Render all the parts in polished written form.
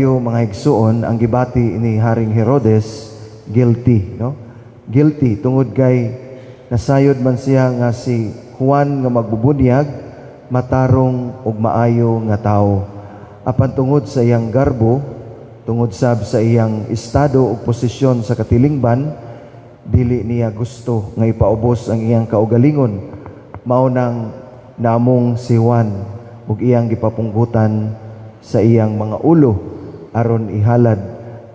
Yung mga igsuon ang gibati ni Haring Herodes guilty, no? Guilty tungod kay nasayod man siya nga si Juan nga magbubunyag matarong ug maayo nga tao. Apan tungod sa iyang garbo, tungod sab sa iyang estado ug posisyon sa katilingban, dili niya gusto nga ipaubos ang iyang kaugalingon. Mao nang namong si Juan ug iyang gipapunggutan sa iyang mga ulo aron ihalad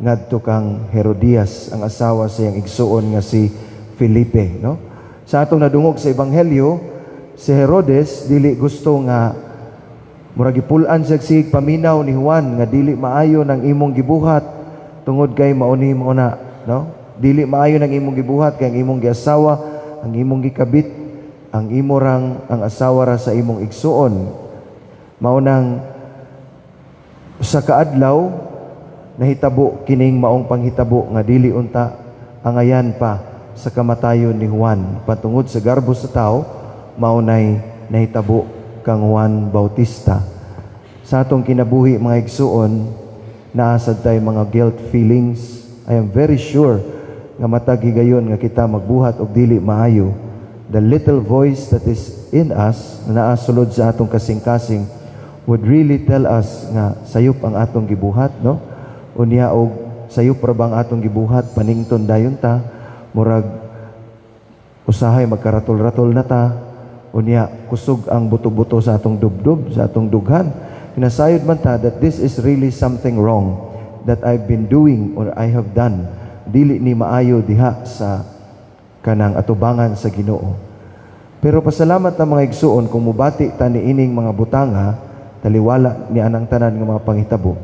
ngadto kang Herodias, ang asawa sa iyang igsuon nga si Felipe, no? Sa atong nadungog sa ebanghelyo, si Herodes dili gusto nga murag gipulan siya sig paminaw ni Juan nga dili maayo ng imong gibuhat tungod kay mauni mo na, no? Dili maayo ng imong gibuhat kay ang imong giasawa, ang imong gikabit, ang imo rang ang asawa ra sa imong igsuon. Mao nang sa kaadlaw nahitabo kining maong panghitabo nga dili unta angayan pa sa kamatayon ni Juan patungod sa garbo sa tao. Mao nay nahitabo kang Juan Bautista. Sa atong kinabuhi mga igsuon, naasad tay mga guilt feelings. I am very sure nga matag higayon nga kita magbuhat og dili maayo. The little voice that is in us na naasulod sa atong kasing-kasing would really tell us nga sayop ang atong gibuhat, no? Unya og sayop ra bang atong gibuhat panington dayon ta, murag usahay magkaratol-ratol na ta, unya kusog ang buto-buto sa atong dubdub, sa atong dughan. Kinasayod man ta that this is really something wrong that I've been doing or I have done. Dili ni maayo diha sa kanang atubangan sa Ginoo. Pero pasalamat na mga igsuon kung mubati ta ni ining mga butanga, taliwala ni anang tanan nga mga panghitabo.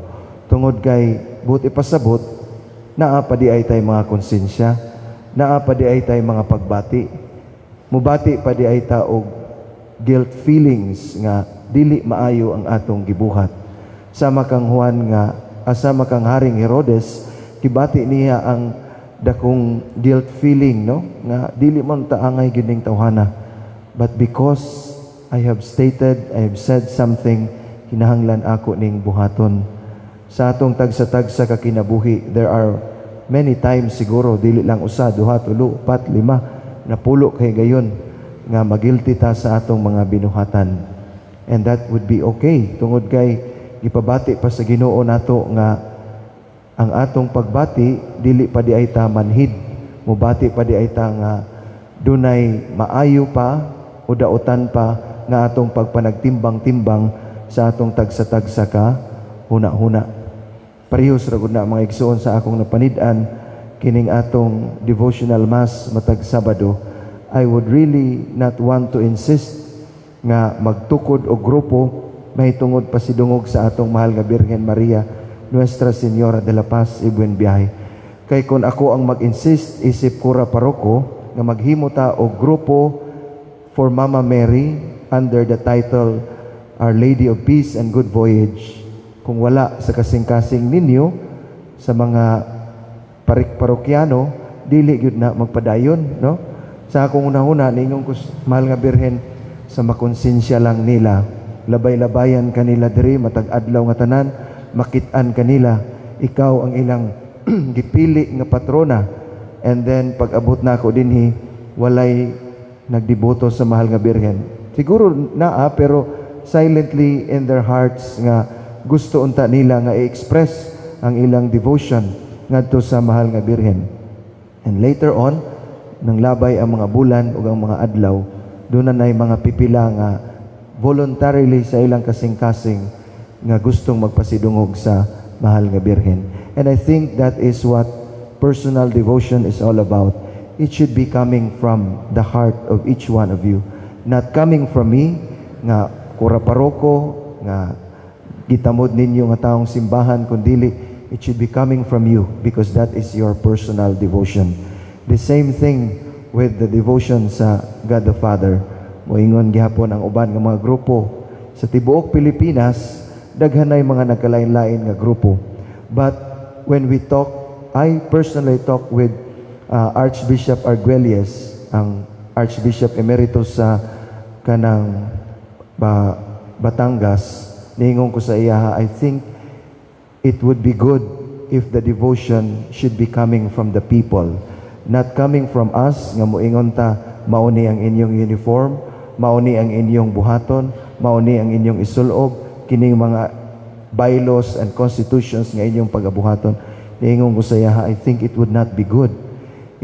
Tungod kay buti pasabot, naa pa di ay tay mga konsensya, naa pa di ay tay mga pagbati, mubati pa di ay ta og guilt feelings nga dili maayo ang atong gibuhat. Sama kang Juan nga, sama kang Haring Herodes, kibati niya ang dakong guilt feeling, no? Nga dili man ta angay gining tawhana. But because I have said something, kinahanglan ako ning buhaton. Sa atong tagsa-tagsa ka kinabuhi, there are many times siguro, dili lang usa, duha, tulo, upat, lima, napulo kay gayon nga magilty ta sa atong mga binuhatan. And that would be okay. Tungod kay gipabati pa sa Ginoo nato nga ang atong pagbati dili pa di ay ta manhid. Mubati pa di ay ta nga dunay maayo pa o dautan pa nga atong pagpanagtimbang-timbang sa atong tagsa-tagsa ka huna-huna. Parehos ra gud na mga igsuon sa akong napanid-an kining atong devotional mass matag Sabado. I would really not want to insist nga magtukod og grupo mahitungod pasidungog sa atong mahal nga Birhen Maria, Nuestra Señora de la Paz, Ibuen Biyahe. Kay kung ako ang mag-insist, isip Kura Paroko nga maghimo ta og grupo for Mama Mary under the title Our Lady of Peace and Good Voyage. Kung wala sa kasing-kasing ninyo sa mga parokyano, dili gyud na magpadayon, no? Sa akong una-una ningong mahal nga Birhen, sa makonsensya lang nila, labay-labayan kanila diri matag adlaw nga tanan, makit-an kanila ikaw ang ilang gipili nga patrona. And then pag abot na ako dinhi, walay nagdiboto sa mahal nga Birhen. Siguro naa, pero silently in their hearts nga gusto unta nila nga i-express ang ilang devotion ngadto sa mahal nga Birhen. And later on, nang labay ang mga bulan ug ang mga adlaw, doon na mga pipila nga voluntarily sa ilang kasing-kasing nga gustong magpasidungog sa mahal nga Birhen. And I think that is what personal devotion is all about. It should be coming from the heart of each one of you, not coming from me nga Kura Paroko nga gitamod ninyo nga taong simbahan, kundili it should be coming from you because that is your personal devotion. The same thing with the devotion sa God the Father. Moingon gihapon ang uban nga mga grupo sa tibuok Pilipinas, daghanay mga nagkalain-lain nga grupo. But when we talk, I personally talk with Archbishop Arguelles, ang Archbishop Emeritus sa kanang Batangas. Niingon ko sa iya, I think it would be good if the devotion should be coming from the people, not coming from us nga moingon ta mauni ang inyong uniform, mauni ang inyong buhaton, mauni ang inyong isulob, kining mga bylaws and constitutions nga inyong pagabuhaton. Niingon ko sa iyaha, I think it would not be good.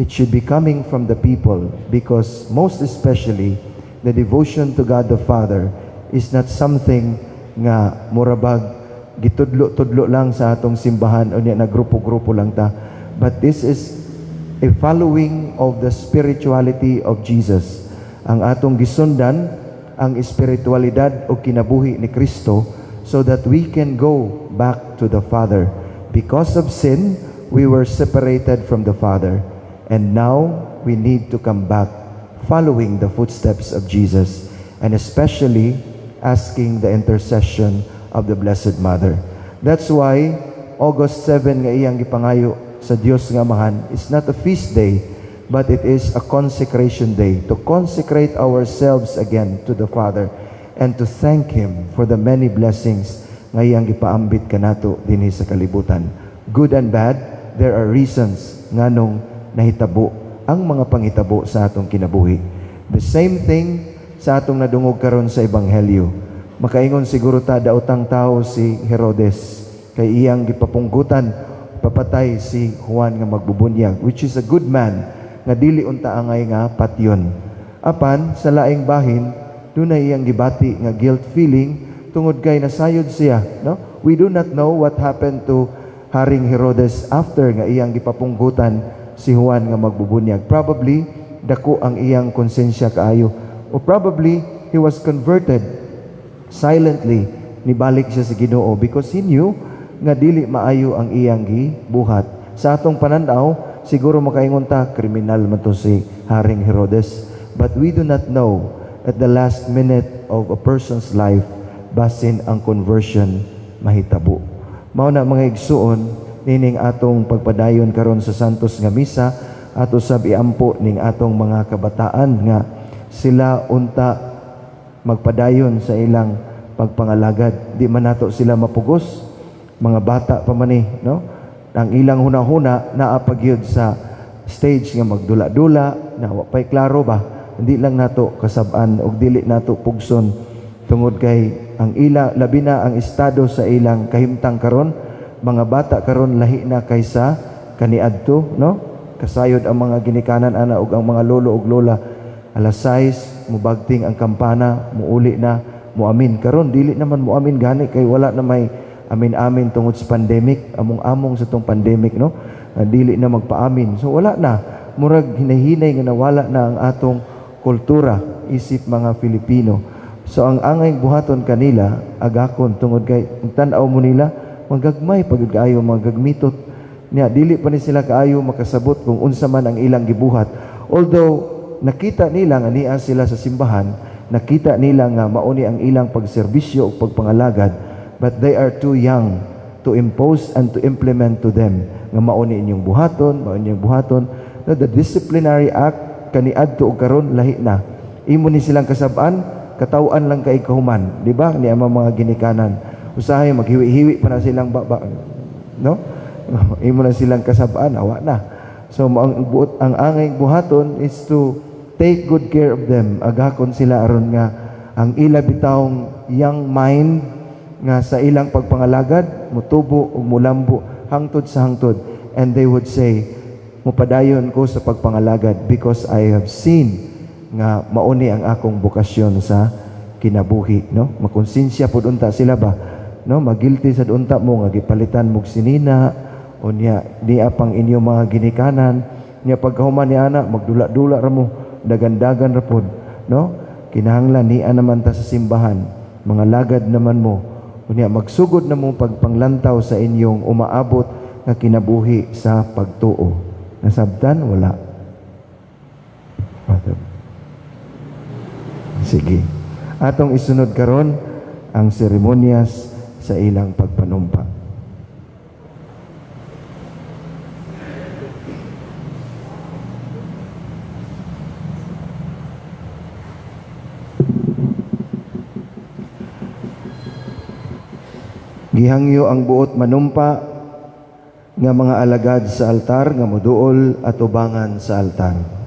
It should be coming from the people, because most especially the devotion to God the Father is not something nga murabag gitudlo-tudlo lang sa atong simbahan o niya na grupo-grupo lang ta, but this is a following of the spirituality of Jesus. Ang atong gisundan ang espiritualidad o kinabuhi ni Kristo, so that we can go back to the Father. Because of sin, we were separated from the Father, and now we need to come back following the footsteps of Jesus, and especially asking the intercession of the Blessed Mother. That's why August 7 nga iyang gipangayo sa Dios nga Amahan is not a feast day, but it is a consecration day, to consecrate ourselves again to the Father and to thank Him for the many blessings nga iyang gipaambit kanato dinhi sa kalibutan. Good and bad, there are reasons nganong nahitabo ang mga panghitabo sa atong kinabuhi. The same thing sa atong nadungog karon sa Ebanghelyo. Makaingon siguro ta daotang tao si Herodes kay iyang gipapunggutan papatay si Juan nga magbubunyag, which is a good man nga dili unta angay nga patyon. Apan sa laing bahin dunay iyang gibati nga guilt feeling tungod kay nasayod siya, no? We do not know what happened to Haring Herodes after nga iyang gipapunggutan si Juan nga magbubunyag. Probably dako ang iyang konsensya kaayo, or probably he was converted silently, nibalik siya sa Ginoo because he knew nga dili maayo ang iyang gibuhat. Sa atong pananaw, siguro makaingon ta kriminal man to si Haring Herodes, but we do not know at the last minute of a person's life basin ang conversion mahitabo. Mao na mga igsuon nining atong pagpadayon karon sa Santos nga Misa, ato sab iampo ning atong mga kabataan nga sila unta magpadayon sa ilang pagpangalagad. Di man nato sila mapugos, mga bata pa man no? Ang ilang hunahuna naapagyud sa stage nga magdula-dula na wa pay klaro ba, hindi lang nato kasab-an og dili nato pugson tungod kay ang ila labi na ang estado sa ilang kahimtang karon. Mga bata karon lahi na kaysa kaniadto, no? Kasayod ang mga ginikanan ana ug ang mga lolo ug lola alas 6 mubagting ang kampana, muuli na muamin. Karon dili naman muamin gani kay wala na may amin-amin tungod sa pandemic, among-among sa tong pandemic, no? Dili na magpaamin. So wala na, murag hinahinay nga nawala na ang atong kultura isip mga Filipino. So ang angay buhaton kanila agakon tungod kay tan-aw mo nila magagmay pagud kaayo mga gagmitot niya, dili pa ni sila kaayo makasabot kung unsa man ang ilang gibuhat. Although nakita nila nga niya sila sa simbahan, nakita nila nga mauni ang ilang pagserbisyo o pagpangalagad, but they are too young to impose and to implement to them nga mauni inyong buhaton, mauni inyong buhaton. No, the disciplinary act kaniadto og karon lahi na. Imo ni silang kasab-an, katawan lang kay kahuman, di ba? Ni ang mga ginikanan. Usahay maghiwi-hiwi pa na silang baba, no? Imo na silang kasab-an, awa na. So ang angay buhaton is to take good care of them. Agakon sila aron nga ang ila bitawng young mind nga sa ilang pagpangalagad mutubo ug mulambo hangtod sa hangtod, and they would say mupadayon ko sa pagpangalagad because I have seen nga mauni ang akong bokasyon sa kinabuhi, no? Makonsensya pud unta sila ba, no? Magilty sa unta mo nga gipalitan mog sinina o niya pang inyong mga ginikanan niya pagkahuman ni ana magdula-dula ra mo, dagan-dagan ra pod, no? Kinahanglan niya naman ta sa simbahan, mga lagad naman mo unya magsugod na mo pagpanglantaw sa inyong umaabot nga kinabuhi sa pagtuo. Nasabtan wala. Sige. Atong isunod karon ang seremonyas sa ilang pagpanumpa. Gihangyo ang buot manumpa nga mga alagad sa altar nga moduol at ubangan sa altar.